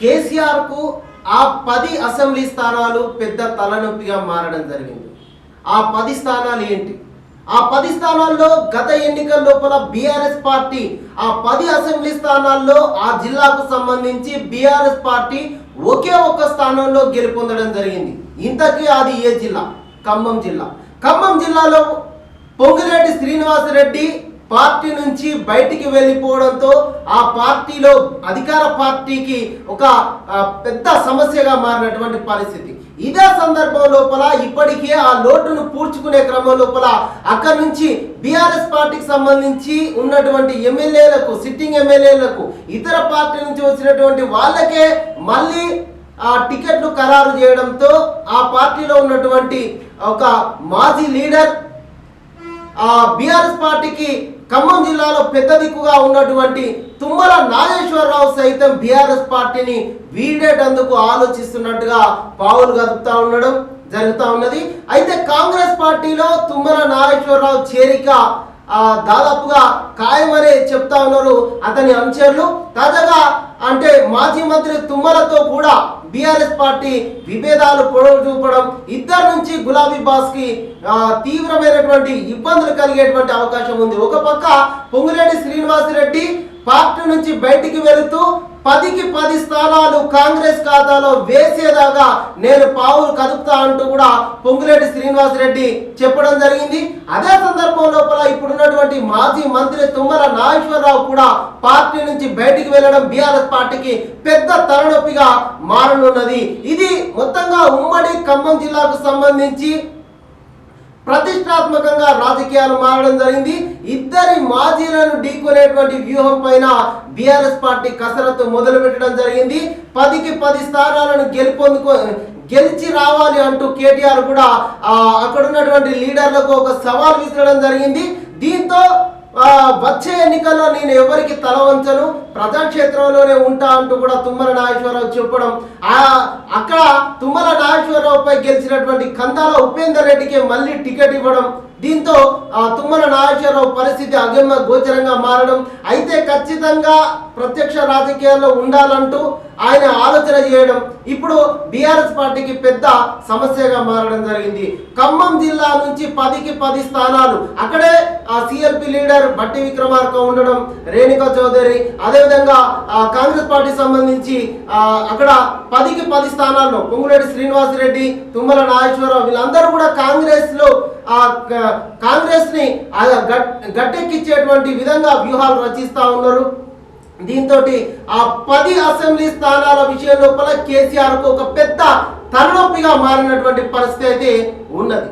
కేసీఆర్ కు ఆ 10 అసెంబ్లీ స్థానాలు పెద్ద తలనొప్పిగా మారడం జరిగింది. ఆ 10 స్థానాలు ఏంటి? ఆ 10 స్థానాల్లో గత ఎన్నికల లోపల బీఆర్ఎస్ పార్టీ ఆ 10 అసెంబ్లీ స్థానాల్లో ఆ జిల్లాకు సంబంధించి బీఆర్ఎస్ పార్టీ ఒకే ఒక్క స్థానంలో గెలుపొందడం జరిగింది. ఇంతకీ అది ఏ జిల్లా? ఖమ్మం జిల్లా. ఖమ్మం జిల్లాలో పొంగిరెడ్డి శ్రీనివాసరెడ్డి పార్టీ నుంచి బయటికి వెళ్ళిపోవడంతో ఆ పార్టీలో అధికార పార్టీకి ఒక పెద్ద సమస్యగా మారినటువంటి పరిస్థితి. ఇదే సందర్భం లోపల ఇప్పటికే ఆ లోటును పూడ్చుకునే క్రమం లోపల అక్కడి నుంచి బీఆర్ఎస్ పార్టీకి సంబంధించి ఉన్నటువంటి ఎమ్మెల్యేలకు, సిట్టింగ్ ఎమ్మెల్యేలకు, ఇతర పార్టీ నుంచి వచ్చినటువంటి వాళ్ళకే మళ్ళీ ఆ టికెట్లు ఖరారు చేయడంతో ఆ పార్టీలో ఉన్నటువంటి ఒక మాజీ లీడర్ బీఆర్ఎస్ పార్టీకి ఖమ్మం జిల్లాలో పెద్ద దిక్కుగా ఉన్నటువంటి తుమ్మల నాగేశ్వరరావు సైతం బీఆర్ఎస్ పార్టీని వీడేటందుకు ఆలోచిస్తున్నట్టుగా పావులు కదుపుతా ఉండడం జరుగుతూ ఉన్నది. అయితే కాంగ్రెస్ పార్టీలో తుమ్మల నాగేశ్వరరావు చేరిక దాదాపుగా ఖాయమని చెప్తా ఉన్నారు అతని అనుచరులు. తాజాగా అంటే మాజీ మంత్రి తుమ్మలతో కూడా బీఆర్ఎస్ పార్టీ విభేదాలు పొడవు చూపడం, ఇద్దరు నుంచి గులాబీ బాస్ కి తీవ్రమైనటువంటి ఇబ్బందులు కలిగేటువంటి అవకాశం ఉంది. ఒక పక్క పొంగిరెడ్డి శ్రీనివాసరెడ్డి పార్టీ నుంచి బయటికి వెళుతూ 10కి 10 స్థానాలు కాంగ్రెస్ ఖాతాలో వేసేదాకా నేను పావులు కదుపుతా అంటూ కూడా పొంగిరెడ్డి శ్రీనివాసరెడ్డి చెప్పడం జరిగింది. అదే సందర్భం లోపల ఇప్పుడున్నటువంటి మాజీ మంత్రి తుమ్మల నాగేశ్వరరావు కూడా పార్టీ నుంచి బయటికి వెళ్ళడం బీఆర్ఎస్ పార్టీకి పెద్ద తలనొప్పిగా మారనున్నది. ఇది మొత్తంగా ఉమ్మడి ఖమ్మం జిల్లాకు సంబంధించి ప్రతిష్టాత్మకంగా రాజకీయాలు మారడం జరిగింది. ఇద్దరి మాజీలను ఢీకొనేటువంటి వ్యూహం పైన బీఆర్ఎస్ పార్టీ కసరత్తు మొదలు పెట్టడం జరిగింది. 10కి 10 స్థానాలను గెలిచి రావాలి అంటూ కేటీఆర్ కూడా అక్కడ ఉన్నటువంటి లీడర్లకు ఒక సవాల్ విసరడం జరిగింది. దీంతో వచ్చే ఎన్నికల్లో నేను ఎవరికి తల వంచను, ప్రజాక్షేత్రంలోనే ఉంటా అంటూ కూడా తుమ్మల నాగేశ్వరరావు చెప్పడం, అక్కడ తుమ్మల నాగేశ్వరరావుపై గెలిచినటువంటి కందాల ఉపేందర్ రెడ్డికి మళ్ళీ టికెట్ ఇవ్వడం, దీంతో తుమ్మల నాగేశ్వరరావు పరిస్థితి అగమ్య గోచరంగా మారడం, అయితే ఖచ్చితంగా ప్రత్యక్ష రాజకీయాల్లో ఉండాలంటూ ఆయన ఆలోచన చేయడం ఇప్పుడు బీఆర్ఎస్ పార్టీకి పెద్ద సమస్యగా మారడం జరిగింది. ఖమ్మం జిల్లా నుంచి 10కి 10 స్థానాలు అక్కడే సిఎల్పి లీడర్ బట్టి విక్రమార్క ఉండడం, రేణుకా చౌదరి, అదేవిధంగా కాంగ్రెస్ పార్టీ సంబంధించి అక్కడ 10కి 10 స్థానాల్లో పొంగులేటి శ్రీనివాసరెడ్డి, తుమ్మల నాగేశ్వరరావు వీళ్ళందరూ కూడా కాంగ్రెస్ ని గట్టెక్కించేటువంటి విధంగా వ్యూహాలు రచిస్తా ఉన్నారు. దీంతో ఆ 10 అసెంబ్లీ స్థానాల విషయం లోపల కేసీఆర్ కు ఒక పెద్ద తలనొప్పిగా మారినటువంటి పరిస్థితి అయితే ఉన్నది.